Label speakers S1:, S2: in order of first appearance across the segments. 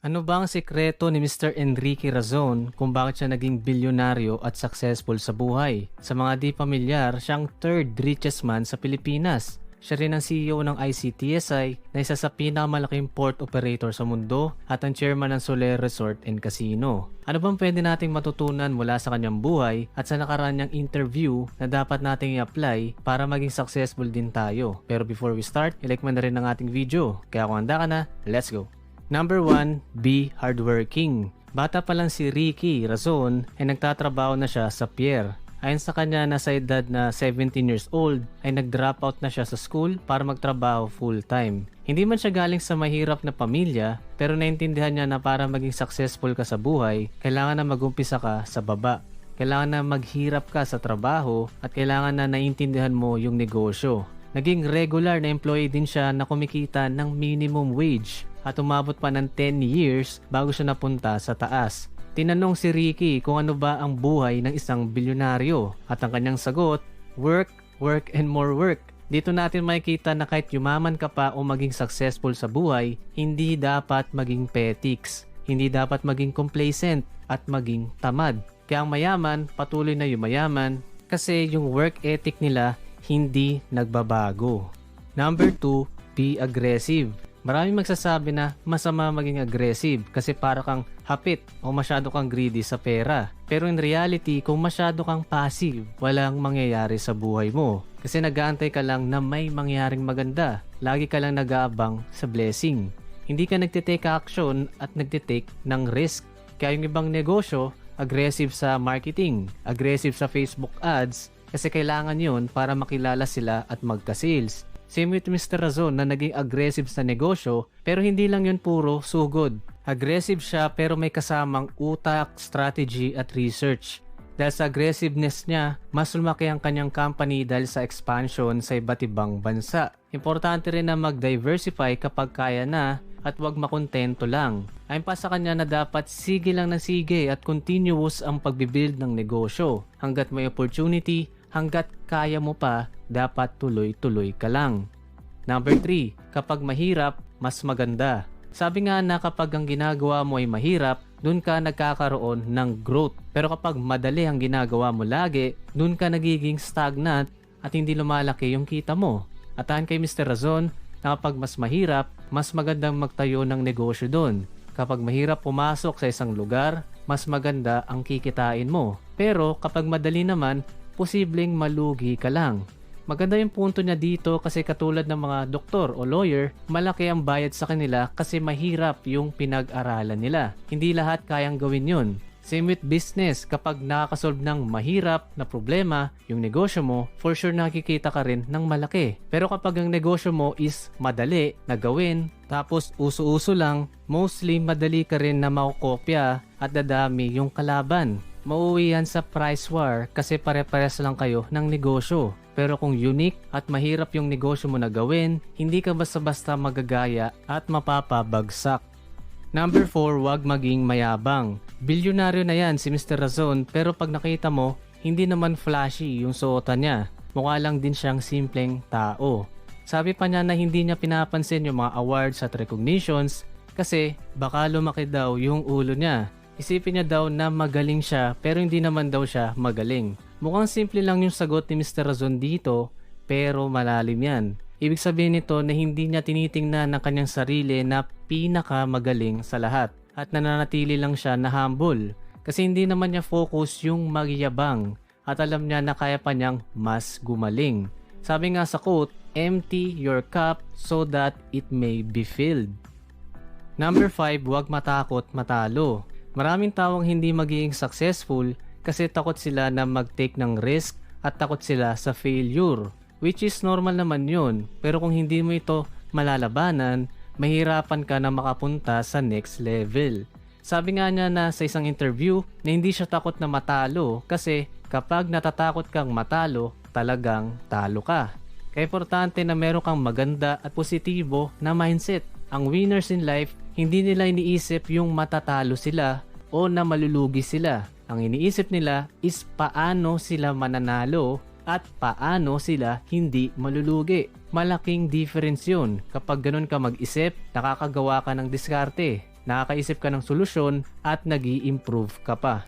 S1: Ano ba ang sikreto ni Mr. Enrique Razon kung bakit siya naging bilyonaryo at successful sa buhay? Sa mga di pamilyar, siyang third richest man sa Pilipinas. Siya rin ang CEO ng ICTSI na isa sa pinakamalaking port operator sa mundo at ang chairman ng Soler Resort and Casino. Ano bang pwede nating matutunan mula sa kanyang buhay at sa nakaraan niyang interview na dapat nating i-apply para maging successful din tayo? Pero before we start, i-like mo na rin ang ating video. Kaya kung handa ka na, let's go! Number 1, be hardworking. Bata pa lang si Ricky Razon ay nagtatrabaho na siya sa pier. Ayon sa kanya, nasa edad na 17 years old ay nag-drop out na siya sa school para magtrabaho full-time. Hindi man siya galing sa mahirap na pamilya, pero naintindihan niya na para maging successful ka sa buhay, kailangan na mag-umpisa ka sa baba. Kailangan na maghirap ka sa trabaho at kailangan na naintindihan mo yung negosyo. Naging regular na employee din siya na kumikita ng minimum wage at umabot pa ng 10 years bago siya napunta sa taas. Tinanong si Ricky kung ano ba ang buhay ng isang bilyonaryo at ang kanyang sagot, work, work and more work. Dito natin makikita na kahit yumaman ka pa o maging successful sa buhay, hindi dapat maging petiks, hindi dapat maging complacent at maging tamad. Kaya ang mayaman, patuloy na yumayaman kasi yung work ethic nila hindi nagbabago. Number 2, be aggressive. Maraming magsasabi na masama maging aggressive kasi para kang hapit o masyado kang greedy sa pera. Pero in reality, kung masyado kang passive, walang mangyayari sa buhay mo. Kasi nag-aantay ka lang na may mangyaring maganda. Lagi ka lang nag-aabang sa blessing. Hindi ka nagtitake action at nagtitake ng risk. Kaya yung ibang negosyo, aggressive sa marketing, aggressive sa Facebook ads, kasi kailangan yun para makilala sila at magka-sales. Same with Mr. Razon na naging aggressive sa negosyo pero hindi lang yun puro sugod. Aggressive siya pero may kasamang utak, strategy at research. Dahil sa aggressiveness niya, mas lumaki ang kanyang company dahil sa expansion sa iba't ibang bansa. Importante rin na mag-diversify kapag kaya na at huwag makontento lang. Ayon pa sa kanya na dapat sige lang ng sige at continuous ang pagbibuild ng negosyo. Hanggat may opportunity, hanggat kaya mo pa, dapat tuloy-tuloy ka lang. Number 3, kapag mahirap, mas maganda. Sabi nga na kapag ang ginagawa mo ay mahirap, dun ka nagkakaroon ng growth. Pero kapag madali ang ginagawa mo lagi, dun ka nagiging stagnant at hindi lumalaki yung kita mo. At ayon kay Mr. Razon, na kapag mas mahirap, mas magandang magtayo ng negosyo dun. Kapag mahirap pumasok sa isang lugar, mas maganda ang kikitain mo. Pero kapag madali naman, posibleng malugi ka lang. Maganda yung punto niya dito kasi katulad ng mga doktor o lawyer, malaki ang bayad sa kanila kasi mahirap yung pinag-aralan nila. Hindi lahat kayang gawin yun. Same with business, kapag nakakasolve ng mahirap na problema yung negosyo mo, for sure nakikita ka rin ng malaki. Pero kapag ang negosyo mo is madali na gawin, tapos uso-uso lang, mostly madali ka rin na makokopya at dadami yung kalaban. Mauwi yan sa price war kasi pare-pares lang kayo ng negosyo. Pero kung unique at mahirap yung negosyo mo na gawin, hindi ka basta-basta magagaya at mapapabagsak. Number 4, huwag maging mayabang. Bilyonaryo na yan si Mr. Razon pero pag nakita mo, hindi naman flashy yung suotan niya. Mukha lang din siyang simpleng tao. Sabi pa niya na hindi niya pinapansin yung mga awards at recognitions kasi baka lumaki daw yung ulo niya. Isipin niya daw na magaling siya pero hindi naman daw siya magaling. Mukhang simple lang yung sagot ni Mr. Razon dito pero malalim yan. Ibig sabihin nito na hindi niya tinitingnan ng kanyang sarili na pinakamagaling sa lahat at nananatili lang siya na humble kasi hindi naman niya focus yung magyabang at alam niya na kaya pa niyang mas gumaling. Sabi nga sa quote, empty your cup so that it may be filled. Number 5, huwag matakot matalo. Maraming taong hindi magiging successful kasi takot sila na mag-take ng risk at takot sila sa failure. Which is normal naman yun. Pero kung hindi mo ito malalabanan, mahirapan ka na makapunta sa next level. Sabi nga niya na sa isang interview na hindi siya takot na matalo kasi kapag natatakot kang matalo, talagang talo ka. Kaya importante na meron kang maganda at positibo na mindset. Ang winners in life, hindi nila iniisip yung matatalo sila o na malulugi sila. Ang iniisip nila is paano sila mananalo at paano sila hindi malulugi. Malaking difference yun. Kapag ganun ka mag-isip, nakakagawa ka ng diskarte. nakakaisip ka ng solusyon at nag-i-improve ka pa.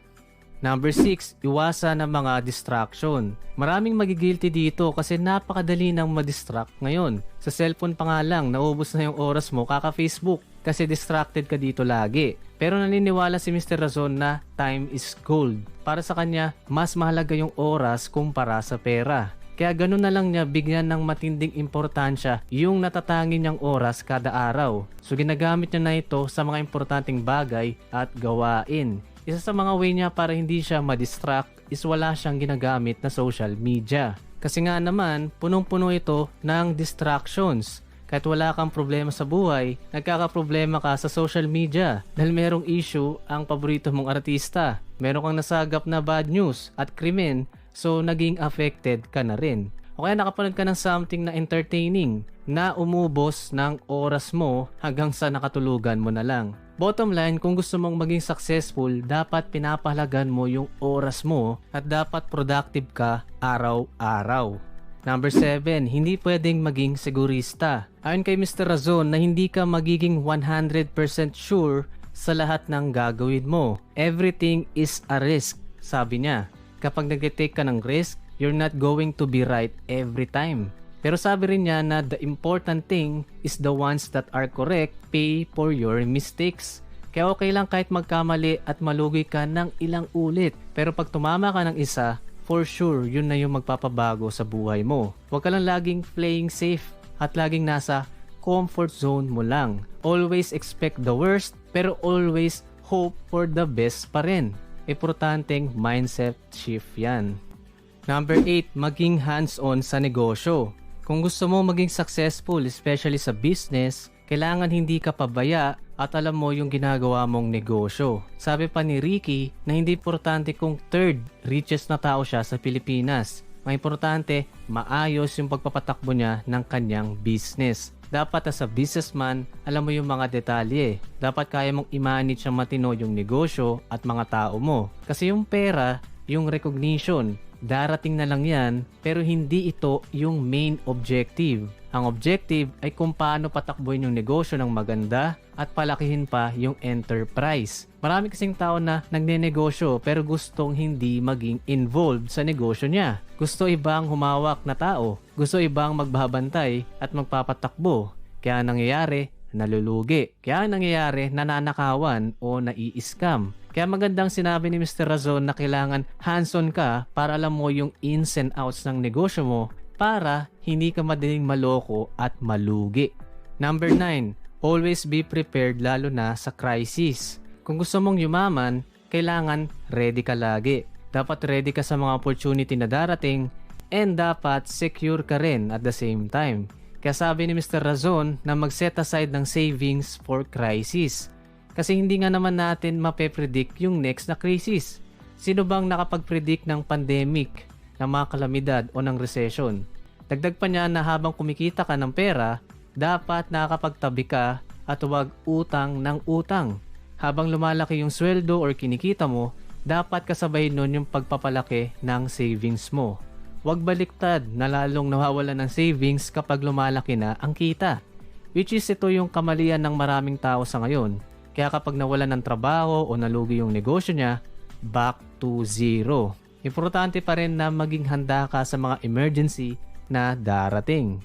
S1: Number 6, iwasan ang mga distraction. Maraming magigilty dito kasi napakadali nang ma-distract ngayon. Sa cellphone pa nga lang, naubos na yung oras mo kaka-Facebook kasi distracted ka dito lagi. Pero naniniwala si Mr. Razon na time is gold. Para sa kanya, mas mahalaga yung oras kumpara sa pera. Kaya ganun na lang niya bigyan ng matinding importansya yung natatangin niyang oras kada araw. So ginagamit niya na ito sa mga importanteng bagay at gawain. Isa sa mga way niya para hindi siya ma-distract is wala siyang ginagamit na social media. Kasi nga naman, punong-puno ito ng distractions. Kahit wala kang problema sa buhay, nagkakaproblema ka sa social media dahil merong issue ang paborito mong artista. Meron kang nasagap na bad news at krimen, so naging affected ka na rin. O kaya nakapanood ka ng something na entertaining na umubos ng oras mo hanggang sa nakatulugan mo na lang. Bottom line, kung gusto mong maging successful, dapat pinapahalagan mo yung oras mo at dapat productive ka araw-araw. Number 7, hindi pwedeng maging segurista. Ayon kay Mr. Razon na hindi ka magiging 100% sure sa lahat ng gagawin mo. Everything is a risk, sabi niya. Kapag nag-take ka ng risk, you're not going to be right every time. Pero sabi rin niya na the important thing is the ones that are correct, pay for your mistakes. Kaya okay lang kahit magkamali at malugi ka ng ilang ulit. Pero pag tumama ka ng isa, for sure yun na yung magpapabago sa buhay mo. Huwag ka lang laging playing safe at laging nasa comfort zone mo lang. Always expect the worst pero always hope for the best pa rin. Importanteng mindset shift yan. Number 8, maging hands-on sa negosyo. Kung gusto mo maging successful, especially sa business, kailangan hindi ka pabaya at alam mo yung ginagawa mong negosyo. Sabi pa ni Ricky na hindi importante kung third richest na tao siya sa Pilipinas. Ang importante, maayos yung pagpapatakbo niya ng kanyang business. Dapat as a businessman, alam mo yung mga detalye. Dapat kaya mong i-manage ng matino yung negosyo at mga tao mo. Kasi yung pera, yung recognition, darating na lang yan, pero hindi ito yung main objective. Ang objective ay kung paano patakbuhin yung negosyo ng maganda at palakihin pa yung enterprise. Marami kasing tao na nagnenegosyo pero gustong hindi maging involved sa negosyo niya. Gusto ibang humawak na tao. Gusto ibang magbabantay at magpapatakbo. Kaya nangyayari, nalulugi. Kaya nangyayari, nananakawan o nai-scam. Kaya magandang sinabi ni Mr. Razon na kailangan hands-on ka para alam mo yung ins and outs ng negosyo mo para hindi ka madaling maloko at malugi. Number 9, always be prepared lalo na sa crisis. Kung gusto mong yumaman, kailangan ready ka lagi. Dapat ready ka sa mga opportunity na darating and dapat secure ka rin at the same time. Kaya sabi ni Mr. Razon na mag-set aside ng savings for crisis. Kasi hindi nga naman natin mape-predict yung next na crisis. Sino bang nakapag-predict ng pandemic, ng mga kalamidad o ng recession? Dagdag pa niya na habang kumikita ka ng pera, dapat nakakapagtabi ka at huwag utang ng utang. Habang lumalaki yung sweldo or kinikita mo, dapat kasabay nun yung pagpapalaki ng savings mo. Huwag baliktad na lalong nawawalan ng savings kapag lumalaki na ang kita. Which is ito yung kamalian ng maraming tao sa ngayon. Kaya kapag nawalan ng trabaho o nalugi yung negosyo niya, back to zero. Importante pa rin na maging handa ka sa mga emergency na darating.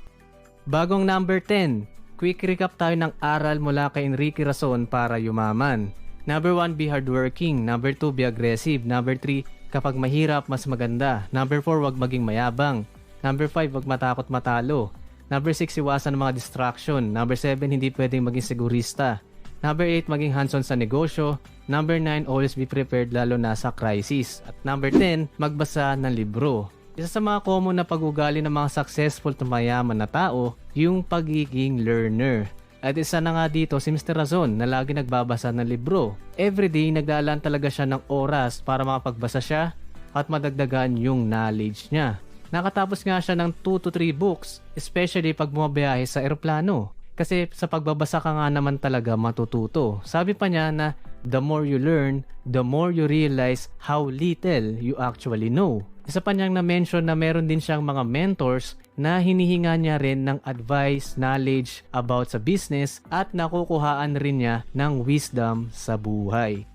S1: Bagong number 10, quick recap tayo ng aral mula kay Enrique Razon para yumaman. Number 1, be hardworking. Number 2, be aggressive. Number 3, kapag mahirap, mas maganda. Number 4, wag maging mayabang. Number 5, wag matakot matalo. Number 6, iwasan ng mga distraction. Number 7, hindi pwedeng maging segurista. Number 8, maging hands-on sa negosyo. Number 9, always be prepared lalo na sa crisis. At number 10, magbasa ng libro. Isa sa mga common na pag-ugali ng mga successful at mayaman na tao, yung pagiging learner. At isa na nga dito si Mr. Razon na lagi nagbabasa ng libro. Everyday, naglalaan talaga siya ng oras para makapagbasa siya at madagdagan yung knowledge niya. Nakatapos nga siya ng 2 to 3 books, especially pag bumabiyahe sa eroplano. Kasi sa pagbabasa ka nga naman talaga matututo. Sabi pa niya na the more you learn, the more you realize how little you actually know. Isa pa niyang na-mention na meron din siyang mga mentors na hinihinga niya rin ng advice, knowledge about sa business at nakukuhaan rin niya ng wisdom sa buhay.